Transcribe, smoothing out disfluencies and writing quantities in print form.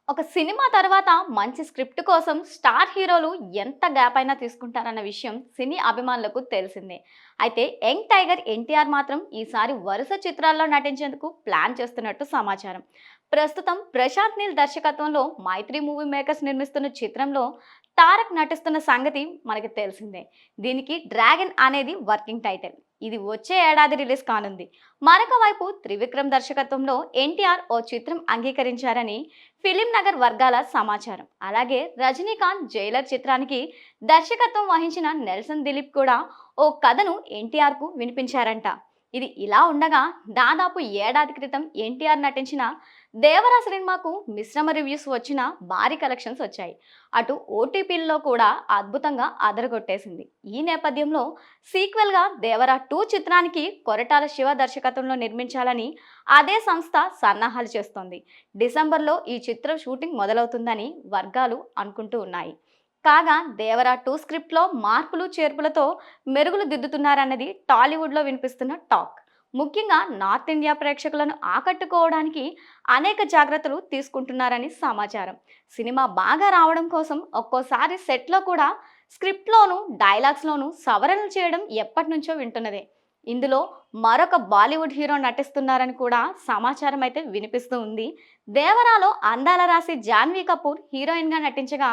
ఒక సినిమా తర్వాత మంచి స్క్రిప్ట్ కోసం స్టార్ హీరోలు ఎంత గ్యాప్ అయినా తీసుకుంటారన్న విషయం సినీ అభిమానులకు తెలిసిందే. అయితే యంగ్ టైగర్ ఎన్టీఆర్ మాత్రం ఈసారి వరుస చిత్రాల్లో నటించేందుకు ప్లాన్ చేస్తున్నట్టు సమాచారం. ప్రస్తుతం ప్రశాంత్ నీల్ దర్శకత్వంలో మైత్రి మూవీ మేకర్స్ నిర్మిస్తున్న చిత్రంలో తారక్ నటిస్తున్న సంగతి మనకి తెలిసిందే. దీనికి డ్రాగన్ అనేది వర్కింగ్ టైటిల్. ఇది వచ్చే ఏడాది రిలీజ్ కానుంది. మరొక వైపు త్రివిక్రమ్ దర్శకత్వంలో ఎన్టీఆర్ ఓ చిత్రం అంగీకరించారని ఫిలిం నగర్ వర్గాల సమాచారం. అలాగే రజనీకాంత్ జైలర్ చిత్రానికి దర్శకత్వం వహించిన నెల్సన్ దిలీప్ కూడా ఓ కథను ఎన్టీఆర్ కు వినిపించారంట. ఇది ఇలా ఉండగా దాదాపు ఏడాది క్రితం ఎన్టీఆర్ నటించిన దేవరా సినిమాకు మిశ్రమ రివ్యూస్ వచ్చిన భారీ కలెక్షన్స్ వచ్చాయి. అటు ఓటీపీల్లో కూడా అద్భుతంగా అదరగొట్టేసింది. ఈ నేపథ్యంలో సీక్వెల్ గా దేవరా 2 చిత్రానికి కొరటాల శివ దర్శకత్వంలో నిర్మించాలని అదే సంస్థ సన్నాహాలు చేస్తోంది. డిసెంబర్లో ఈ చిత్రం షూటింగ్ మొదలవుతుందని వర్గాలు అనుకుంటూ ఉన్నాయి. కాగా దేవరా 2 స్క్రిప్ట్లో మార్పులు చేర్పులతో మెరుగులు దిద్దుతున్నారన్నది టాలీవుడ్లో వినిపిస్తున్న టాక్. ముఖ్యంగా నార్త్ ఇండియా ప్రేక్షకులను ఆకట్టుకోవడానికి అనేక జాగ్రత్తలు తీసుకుంటున్నారని సమాచారం. సినిమా బాగా రావడం కోసం ఒక్కోసారి సెట్లో కూడా స్క్రిప్ట్లోను డైలాగ్స్లోను సవరణలు చేయడం ఎప్పటి నుంచో వింటున్నదే. ఇందులో మరొక బాలీవుడ్ హీరో నటిస్తున్నారని కూడా సమాచారం అయితే వినిపిస్తూ ఉంది. దేవరాలో అందాల రాశి జాన్వీ కపూర్ హీరోయిన్గా నటించగా